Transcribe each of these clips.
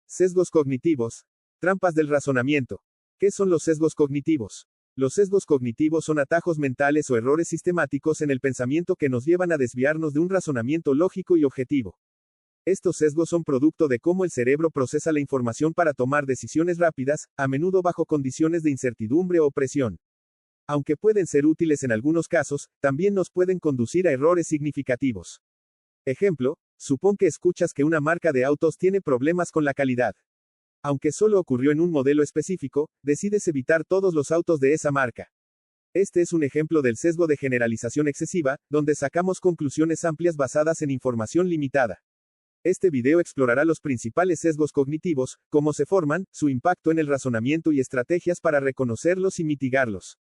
Sesgos cognitivos. Trampas del razonamiento. ¿Qué son los sesgos cognitivos? Los sesgos cognitivos son atajos mentales o errores sistemáticos en el pensamiento que nos llevan a desviarnos de un razonamiento lógico y objetivo. Estos sesgos son producto de cómo el cerebro procesa la información para tomar decisiones rápidas, a menudo bajo condiciones de incertidumbre o presión. Aunque pueden ser útiles en algunos casos, también nos pueden conducir a errores significativos. Ejemplo, supón que escuchas que una marca de autos tiene problemas con la calidad. Aunque solo ocurrió en un modelo específico, decides evitar todos los autos de esa marca. Este es un ejemplo del sesgo de generalización excesiva, donde sacamos conclusiones amplias basadas en información limitada. Este video explorará los principales sesgos cognitivos, cómo se forman, su impacto en el razonamiento y estrategias para reconocerlos y mitigarlos.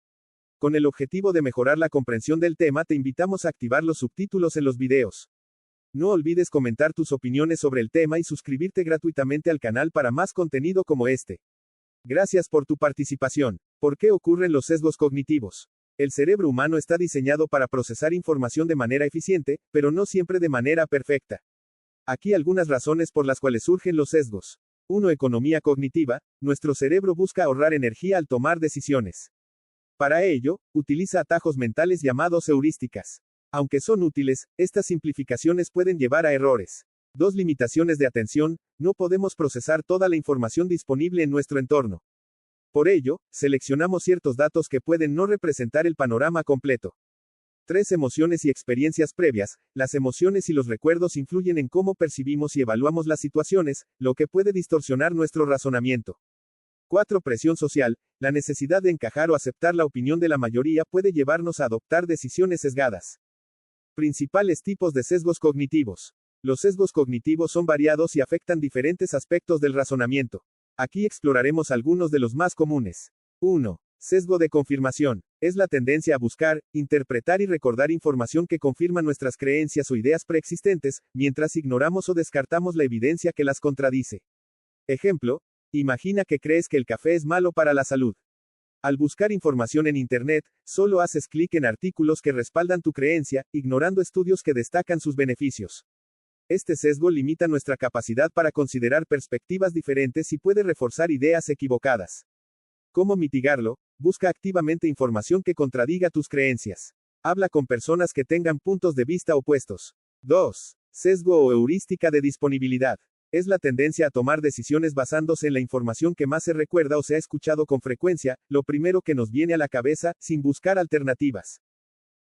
Con el objetivo de mejorar la comprensión del tema, te invitamos a activar los subtítulos en los videos. No olvides comentar tus opiniones sobre el tema y suscribirte gratuitamente al canal para más contenido como este. Gracias por tu participación. ¿Por qué ocurren los sesgos cognitivos? El cerebro humano está diseñado para procesar información de manera eficiente, pero no siempre de manera perfecta. Aquí algunas razones por las cuales surgen los sesgos. 1. Economía cognitiva. Nuestro cerebro busca ahorrar energía al tomar decisiones. Para ello, utiliza atajos mentales llamados heurísticas. Aunque son útiles, estas simplificaciones pueden llevar a errores. 2. Limitaciones de atención. No podemos procesar toda la información disponible en nuestro entorno. Por ello, seleccionamos ciertos datos que pueden no representar el panorama completo. 3. Emociones y experiencias previas. Las emociones y los recuerdos influyen en cómo percibimos y evaluamos las situaciones, lo que puede distorsionar nuestro razonamiento. 4. Presión social. La necesidad de encajar o aceptar la opinión de la mayoría puede llevarnos a adoptar decisiones sesgadas. Principales tipos de sesgos cognitivos. Los sesgos cognitivos son variados y afectan diferentes aspectos del razonamiento. Aquí exploraremos algunos de los más comunes. 1. Sesgo de confirmación. Es la tendencia a buscar, interpretar y recordar información que confirma nuestras creencias o ideas preexistentes, mientras ignoramos o descartamos la evidencia que las contradice. Ejemplo, imagina que crees que el café es malo para la salud. Al buscar información en Internet, solo haces clic en artículos que respaldan tu creencia, ignorando estudios que destacan sus beneficios. Este sesgo limita nuestra capacidad para considerar perspectivas diferentes y puede reforzar ideas equivocadas. ¿Cómo mitigarlo? Busca activamente información que contradiga tus creencias. Habla con personas que tengan puntos de vista opuestos. 2. Sesgo o heurística de disponibilidad. Es la tendencia a tomar decisiones basándose en la información que más se recuerda o se ha escuchado con frecuencia, lo primero que nos viene a la cabeza, sin buscar alternativas.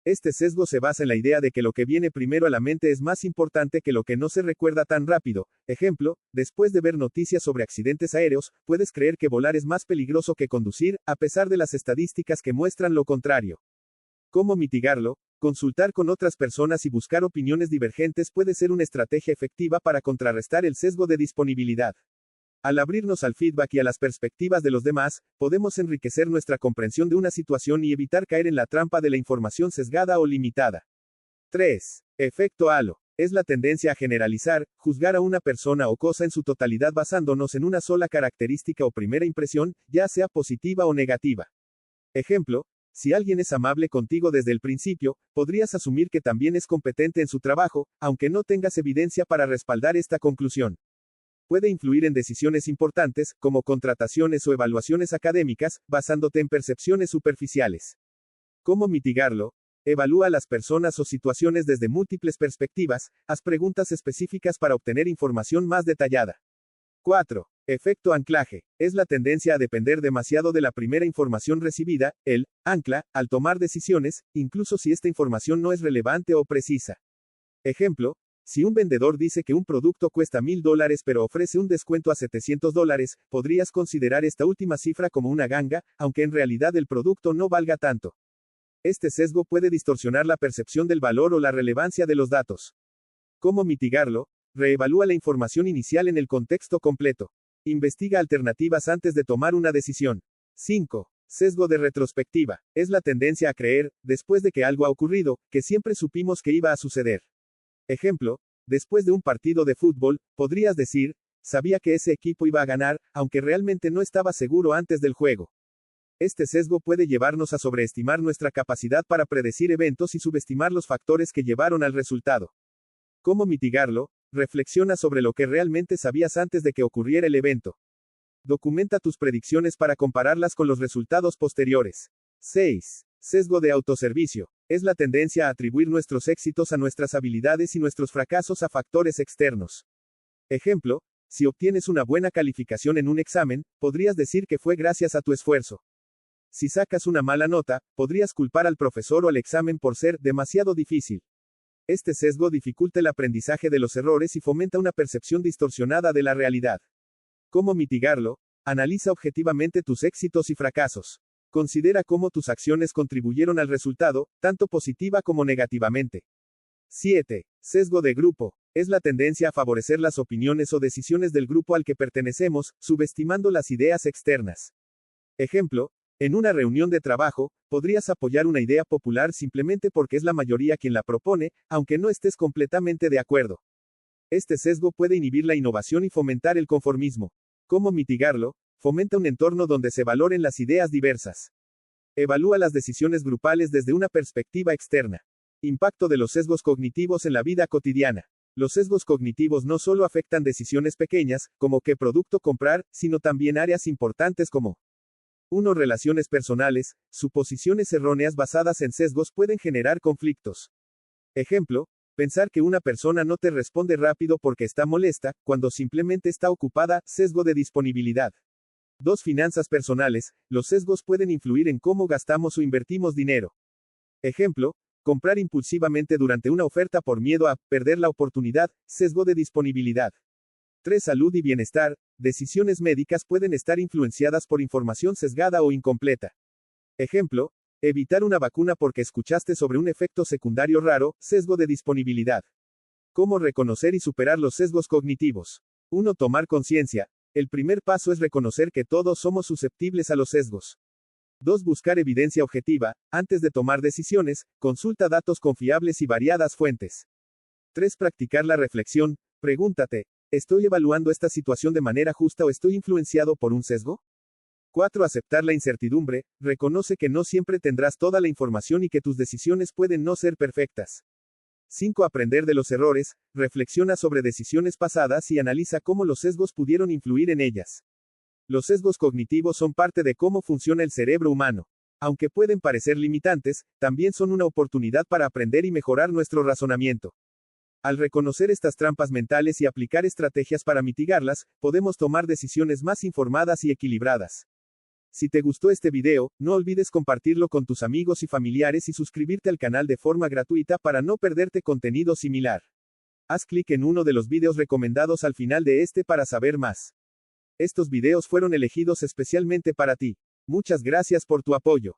Este sesgo se basa en la idea de que lo que viene primero a la mente es más importante que lo que no se recuerda tan rápido. Ejemplo, después de ver noticias sobre accidentes aéreos, puedes creer que volar es más peligroso que conducir, a pesar de las estadísticas que muestran lo contrario. ¿Cómo mitigarlo? Consultar con otras personas y buscar opiniones divergentes puede ser una estrategia efectiva para contrarrestar el sesgo de disponibilidad. Al abrirnos al feedback y a las perspectivas de los demás, podemos enriquecer nuestra comprensión de una situación y evitar caer en la trampa de la información sesgada o limitada. 3. Efecto halo. Es la tendencia a generalizar, juzgar a una persona o cosa en su totalidad basándonos en una sola característica o primera impresión, ya sea positiva o negativa. Ejemplo, si alguien es amable contigo desde el principio, podrías asumir que también es competente en su trabajo, aunque no tengas evidencia para respaldar esta conclusión. Puede influir en decisiones importantes, como contrataciones o evaluaciones académicas, basándote en percepciones superficiales. ¿Cómo mitigarlo? Evalúa a las personas o situaciones desde múltiples perspectivas, haz preguntas específicas para obtener información más detallada. 4. Efecto anclaje. Es la tendencia a depender demasiado de la primera información recibida, el ancla, al tomar decisiones, incluso si esta información no es relevante o precisa. Ejemplo, si un vendedor dice que un producto cuesta $1,000 pero ofrece un descuento a $700, podrías considerar esta última cifra como una ganga, aunque en realidad el producto no valga tanto. Este sesgo puede distorsionar la percepción del valor o la relevancia de los datos. ¿Cómo mitigarlo? Reevalúa la información inicial en el contexto completo. Investiga alternativas antes de tomar una decisión. 5. Sesgo de retrospectiva. Es la tendencia a creer, después de que algo ha ocurrido, que siempre supimos que iba a suceder. Ejemplo, después de un partido de fútbol, podrías decir, sabía que ese equipo iba a ganar, aunque realmente no estaba seguro antes del juego. Este sesgo puede llevarnos a sobreestimar nuestra capacidad para predecir eventos y subestimar los factores que llevaron al resultado. ¿Cómo mitigarlo? Reflexiona sobre lo que realmente sabías antes de que ocurriera el evento. Documenta tus predicciones para compararlas con los resultados posteriores. 6. Sesgo de autoservicio. Es la tendencia a atribuir nuestros éxitos a nuestras habilidades y nuestros fracasos a factores externos. Ejemplo, si obtienes una buena calificación en un examen, podrías decir que fue gracias a tu esfuerzo. Si sacas una mala nota, podrías culpar al profesor o al examen por ser demasiado difícil. Este sesgo dificulta el aprendizaje de los errores y fomenta una percepción distorsionada de la realidad. ¿Cómo mitigarlo? Analiza objetivamente tus éxitos y fracasos. Considera cómo tus acciones contribuyeron al resultado, tanto positiva como negativamente. 7. Sesgo de grupo. Es la tendencia a favorecer las opiniones o decisiones del grupo al que pertenecemos, subestimando las ideas externas. Ejemplo, en una reunión de trabajo, podrías apoyar una idea popular simplemente porque es la mayoría quien la propone, aunque no estés completamente de acuerdo. Este sesgo puede inhibir la innovación y fomentar el conformismo. ¿Cómo mitigarlo? Fomenta un entorno donde se valoren las ideas diversas. Evalúa las decisiones grupales desde una perspectiva externa. Impacto de los sesgos cognitivos en la vida cotidiana. Los sesgos cognitivos no solo afectan decisiones pequeñas, como qué producto comprar, sino también áreas importantes como 1. Relaciones personales. Suposiciones erróneas basadas en sesgos pueden generar conflictos. Ejemplo, pensar que una persona no te responde rápido porque está molesta, cuando simplemente está ocupada, sesgo de disponibilidad. 2. Finanzas personales. Los sesgos pueden influir en cómo gastamos o invertimos dinero. Ejemplo, comprar impulsivamente durante una oferta por miedo a perder la oportunidad, sesgo de disponibilidad. 3. Salud y bienestar. Decisiones médicas pueden estar influenciadas por información sesgada o incompleta. Ejemplo, evitar una vacuna porque escuchaste sobre un efecto secundario raro, sesgo de disponibilidad. ¿Cómo reconocer y superar los sesgos cognitivos? 1. Tomar conciencia. El primer paso es reconocer que todos somos susceptibles a los sesgos. 2. Buscar evidencia objetiva. Antes de tomar decisiones, consulta datos confiables y variadas fuentes. 3. Practicar la reflexión. Pregúntate, ¿estoy evaluando esta situación de manera justa o estoy influenciado por un sesgo? 4. Aceptar la incertidumbre. Reconoce que no siempre tendrás toda la información y que tus decisiones pueden no ser perfectas. 5. Aprender de los errores. Reflexiona sobre decisiones pasadas y analiza cómo los sesgos pudieron influir en ellas. Los sesgos cognitivos son parte de cómo funciona el cerebro humano. Aunque pueden parecer limitantes, también son una oportunidad para aprender y mejorar nuestro razonamiento. Al reconocer estas trampas mentales y aplicar estrategias para mitigarlas, podemos tomar decisiones más informadas y equilibradas. Si te gustó este video, no olvides compartirlo con tus amigos y familiares y suscribirte al canal de forma gratuita para no perderte contenido similar. Haz clic en uno de los videos recomendados al final de este para saber más. Estos videos fueron elegidos especialmente para ti. Muchas gracias por tu apoyo.